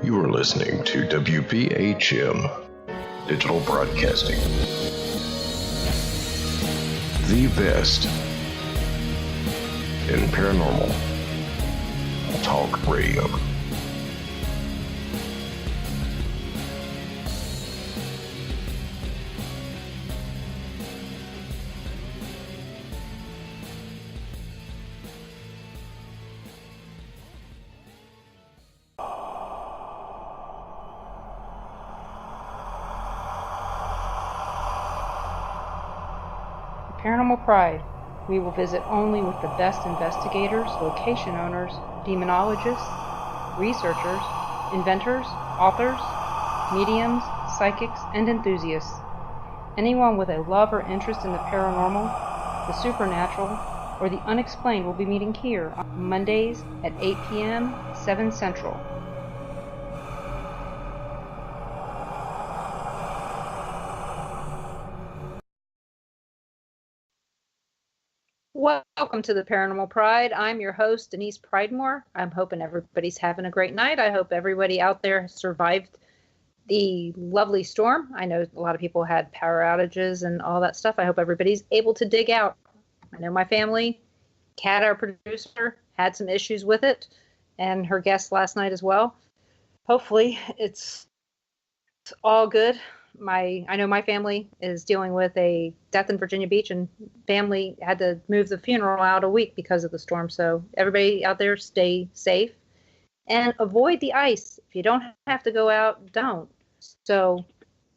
You are listening to WPHM Digital Broadcasting, the best in paranormal talk radio. Paranormal Pride. We will visit only with the best investigators, location owners, demonologists, researchers, inventors, authors, mediums, psychics, and enthusiasts. Anyone with a love or interest in the paranormal, the supernatural, or the unexplained will be meeting here on Mondays at 8 p.m., 7 Central. Welcome to the Paranormal Pride. I'm your host, Denise Pridemore. I'm hoping everybody's having a great night. I hope everybody out there survived the lovely storm. I know a lot of people had power outages and all that stuff. I hope everybody's able to dig out. I know my family, Kat, our producer, had some issues with it, and her guest last night as well. Hopefully it's all good. I know my family is dealing with a death in Virginia Beach, and family had to move the funeral out a week because of the storm. So everybody out there, stay safe and avoid the ice. If you don't have to go out, don't. So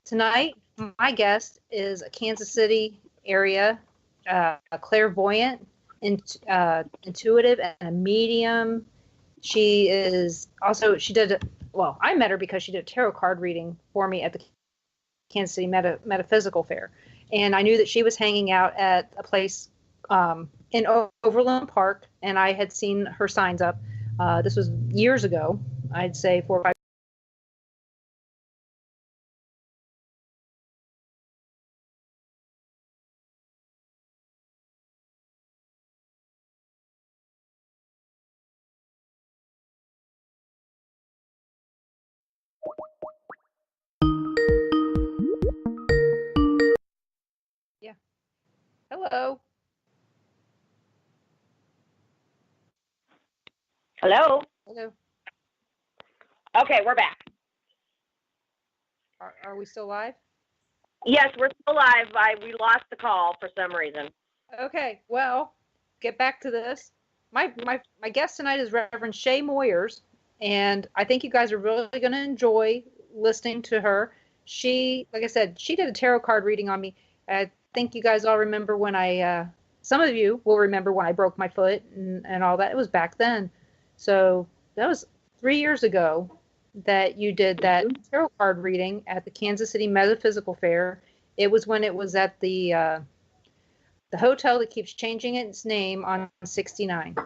tonight, my guest is a Kansas City area, a clairvoyant, intuitive, and a medium. She is also, I met her because she did a tarot card reading for me at the Kansas City Metaphysical Fair. And I knew that she was hanging out at a place in Overland Park, and I had seen her signs up. This was years ago, I'd say 4 or 5. Yeah. Hello. Hello? Hello. Okay, we're back. Are we still live? Yes, we're still live. We lost the call for some reason. Okay, well, get back to this. My guest tonight is Reverend Shea Moyers, and I think you guys are really going to enjoy listening to her. She, like I said, she did a tarot card reading on me. I think you guys all remember when some of you will remember when I broke my foot and all that. It was back then. So that was 3 years ago that you did that tarot card reading at the Kansas City Metaphysical Fair. It was when it was at the hotel that keeps changing its name on 69.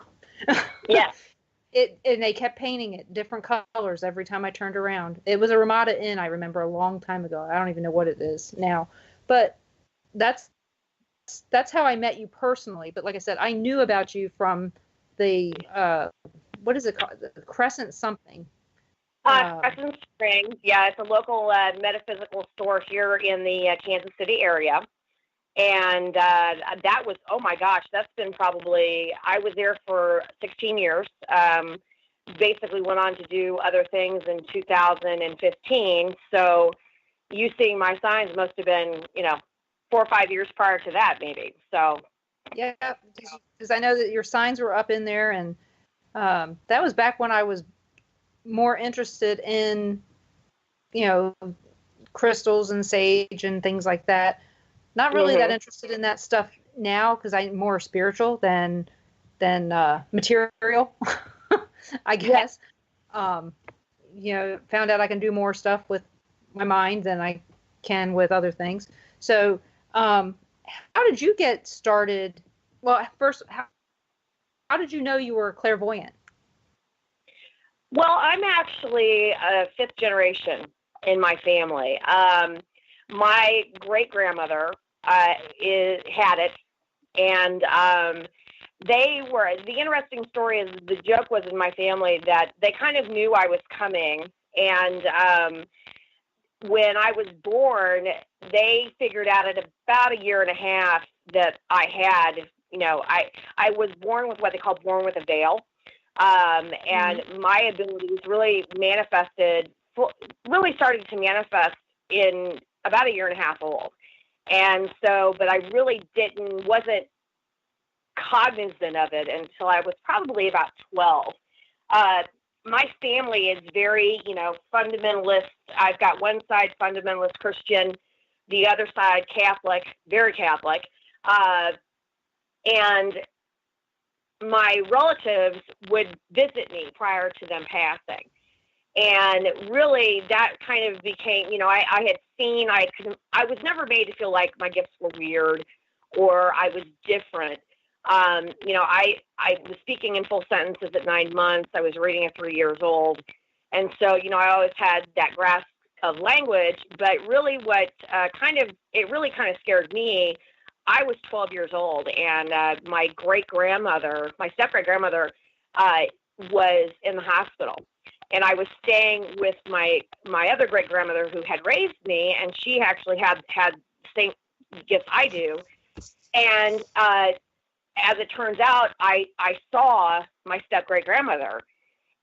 Yeah. And they kept painting it different colors every time I turned around. It was a Ramada Inn, I remember, a long time ago. I don't even know what it is now. But that's how I met you personally. But like I said, I knew about you from the what is it called? The Crescent something. Crescent Springs. Yeah, it's a local metaphysical store here in the Kansas City area. And that was, oh my gosh, that's been probably, I was there for 16 years. Basically went on to do other things in 2015. So you seeing my signs must have been, 4 or 5 years prior to that, maybe. So. Yeah, because I know that your signs were up in there, and that was back when I was more interested in, crystals and sage and things like that. Not really that interested in that stuff now because I'm more spiritual than material, I guess. Yeah. Found out I can do more stuff with my mind than I can with other things. So, how did you get started? Well, first, how did you know you were clairvoyant? Well, I'm actually a 5th generation in my family. My great-grandmother had it, and the interesting story is the joke was in my family that they kind of knew I was coming And when I was born, they figured out at about a year and a half that I had, I was born with what they call born with a veil. And my abilities really really started to manifest in about a year and a half old. And so, but I really wasn't cognizant of it until I was probably about 12. My family is very, fundamentalist. I've got one side fundamentalist Christian, the other side Catholic, very Catholic. And my relatives would visit me prior to them passing. And really that kind of became, I had seen, I was never made to feel like my gifts were weird or I was different. I was speaking in full sentences at 9 months. I was reading at 3 years old. And so, I always had that grasp of language, but really what it really kind of scared me. I was 12 years old and my great-grandmother, my step-great-grandmother, was in the hospital. And I was staying with my other great-grandmother who had raised me, and she actually had the same gifts I do. And as it turns out, I saw my step-great-grandmother,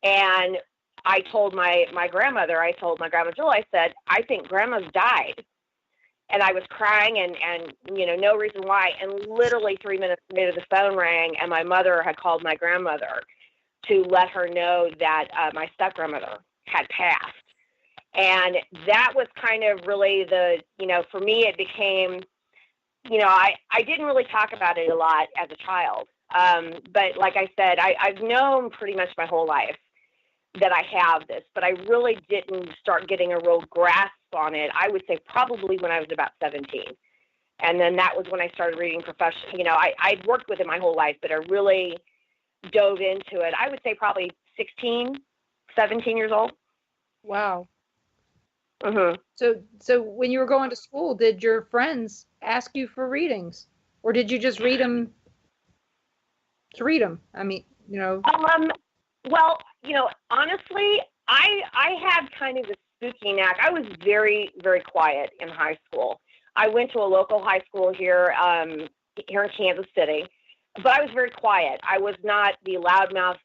and I told my grandmother, Grandma Jill, I said, I think Grandma's died. And I was crying and no reason why. And literally 3 minutes later, the phone rang, and my mother had called my grandmother to let her know that my step-grandmother had passed. And that was kind of really for me, it became, I didn't really talk about it a lot as a child. But like I said, I've known pretty much my whole life that I have this, but I really didn't start getting a real grasp on it, I would say probably when I was about 17. And then that was when I started reading professionally. I'd worked with it my whole life, but I really dove into it. I would say probably 16, 17 years old. Wow. Mm-hmm. So when you were going to school, did your friends ask you for readings, or did you just read them to read them? I mean, Well, honestly, I had kind of a spooky knack. I was very, very quiet in high school. I went to a local high school here in Kansas City, but I was very quiet. I was not the loudmouth,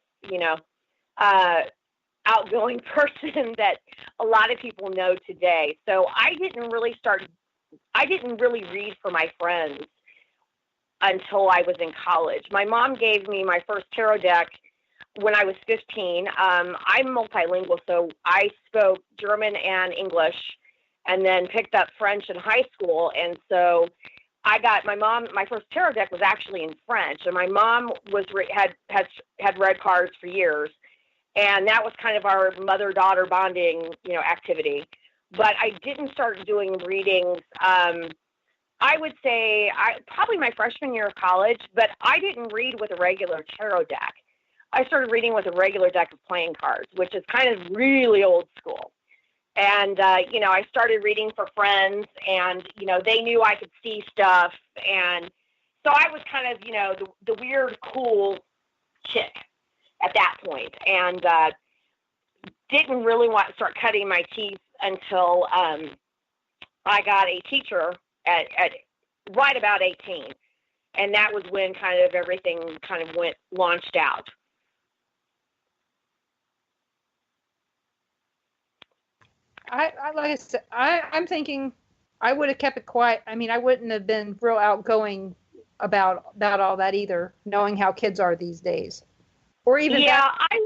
outgoing person that a lot of people know today. So I didn't really read for my friends until I was in college. My mom gave me my first tarot deck when I was 15. I'm multilingual, so I spoke German and English, and then picked up French in high school. And so I got my first tarot deck was actually in French, and my mom had read cards for years, and that was kind of our mother-daughter bonding, activity. But I didn't start doing readings. I would say probably my freshman year of college, but I didn't read with a regular tarot deck. I started reading with a regular deck of playing cards, which is kind of really old school. And, I started reading for friends, and, they knew I could see stuff. And so I was kind of, the weird, cool chick at that point, and didn't really want to start cutting my teeth until I got a teacher at right about 18. And that was when kind of everything kind of launched out. Like I said, I'm thinking I would have kept it quiet. I mean, I wouldn't have been real outgoing about all that either, knowing how kids are these days. Or even I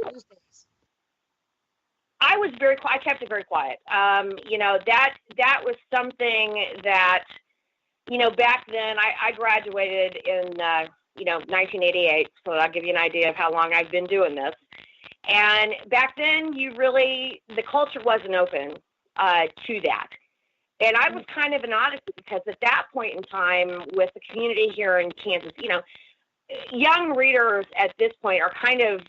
was very quiet. I kept it very quiet. That was something that, back then I graduated in 1988, so I'll give you an idea of how long I've been doing this. And back then, the culture wasn't open to that. And I was kind of an oddity because at that point in time, with the community here in Kansas, young readers at this point are kind of,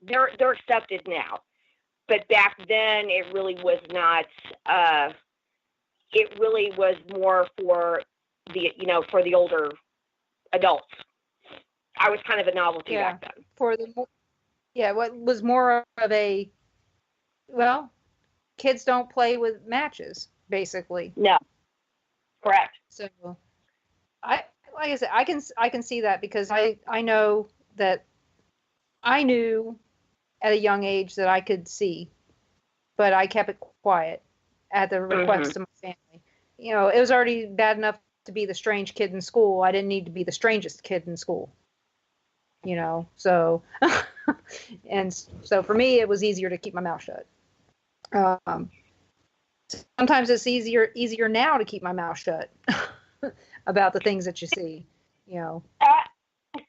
they're accepted now. But back then, it really was not. It really was more for the older adults. I was kind of a novelty back then. What was more of a, well, kids don't play with matches, basically. No. Correct. So like I said, I can see that, because I know that I knew at a young age that I could see, but I kept it quiet at the request of my family. You know, it was already bad enough to be the strange kid in school. I didn't need to be the strangest kid in school. You know, so and so for me, it was easier to keep my mouth shut. Sometimes it's easier now to keep my mouth shut about the things that you see. You know.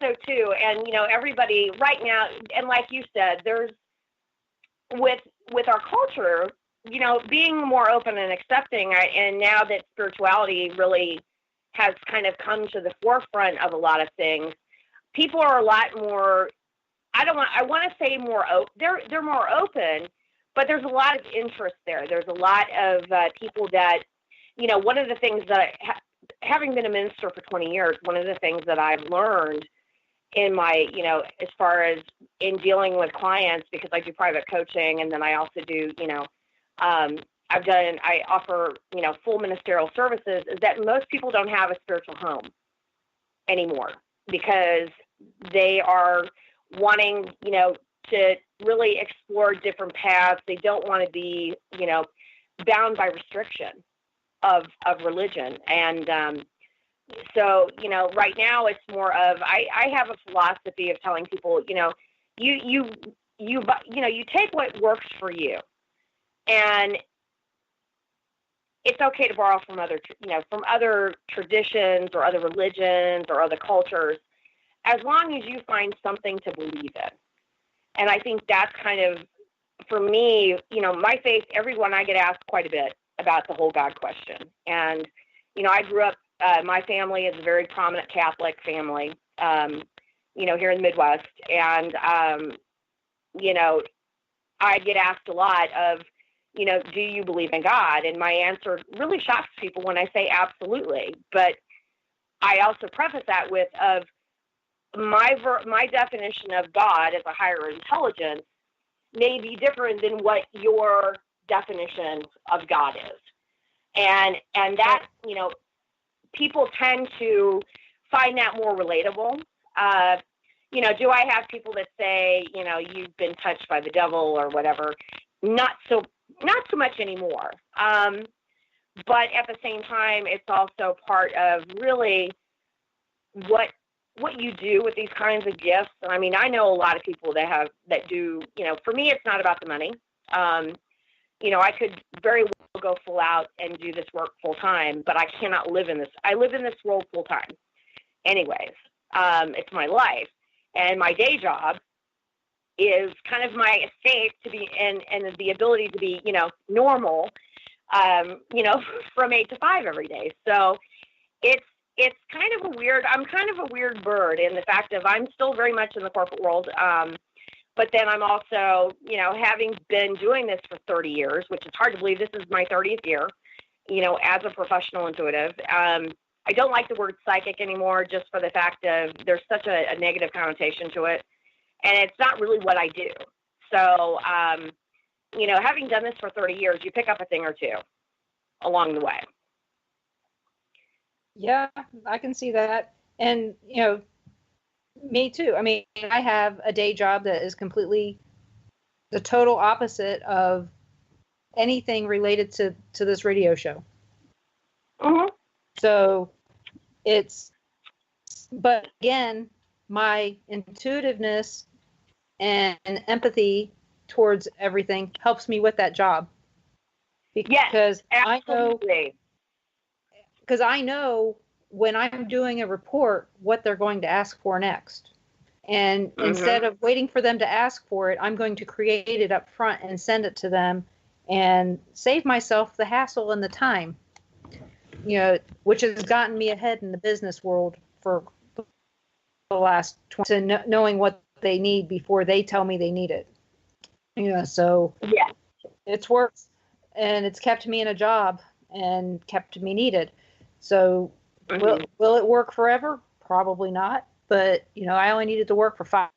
So too, and you know, everybody right now, and like you said, there's with our culture, you know, being more open and accepting, and now that spirituality really has kind of come to the forefront of a lot of things, people are a lot more. I want to say more open. They're more open, but there's a lot of interest there. There's a lot of people that, you know, one of the things that having been a minister for 20 years, one of the things that I've learned in my, you know, as far as in dealing with clients, because I do private coaching, and then I also do, you know, I offer, you know, full ministerial services, is that most people don't have a spiritual home anymore, because they are wanting, you know, to really explore different paths. They don't want to be, you know, bound by restriction of religion. And so, you know, right now it's more of, I have a philosophy of telling people, you know, you take what works for you, and it's okay to borrow from other traditions or other religions or other cultures, as long as you find something to believe in. And I think that's kind of, for me, you know, my faith, everyone, I get asked quite a bit about the whole God question. And, you know, I grew up, my family is a very prominent Catholic family, you know, here in the Midwest. And, you know, I get asked a lot of, you know, do you believe in God? And my answer really shocks people when I say absolutely. But I also preface that with my definition of God as a higher intelligence may be different than what your definition of God is. And that, you know, people tend to find that more relatable. You know, do I have people that say, you know, you've been touched by the devil or whatever? Not so much anymore. But at the same time, it's also part of really what you do with these kinds of gifts. I mean, I know a lot of people that do, you know, for me, it's not about the money. You know, I could very well go full out and do this work full time, but I cannot live in this. I live in this world full time. Anyways, it's my life, and my day job is kind of my escape to be, and the ability to be, you know, normal, you know, from 8 to 5 every day. So it's kind of I'm kind of a weird bird in the fact of I'm still very much in the corporate world. But then I'm also, you know, having been doing this for 30 years, which is hard to believe, this is my 30th year, you know, as a professional intuitive. I don't like the word psychic anymore, just for the fact of there's such a negative connotation to it. And it's not really what I do. So, you know, having done this for 30 years, you pick up a thing or two along the way. Yeah, I can see that. And, you know, me too. I mean, I have a day job that is completely the total opposite of anything related to this radio show. Mm-hmm. So but again, my intuitiveness and empathy towards everything helps me with that job. Because yes, absolutely. I know when I'm doing a report what they're going to ask for next. And instead of waiting for them to ask for it, I'm going to create it up front and send it to them and save myself the hassle and the time, you know, which has gotten me ahead in the business world for the last 20 years, knowing what they need before they tell me they need it. You know, so yeah, it's worked, and it's kept me in a job and kept me needed. So will it work forever? Probably not. But, you know, I only needed to work for 5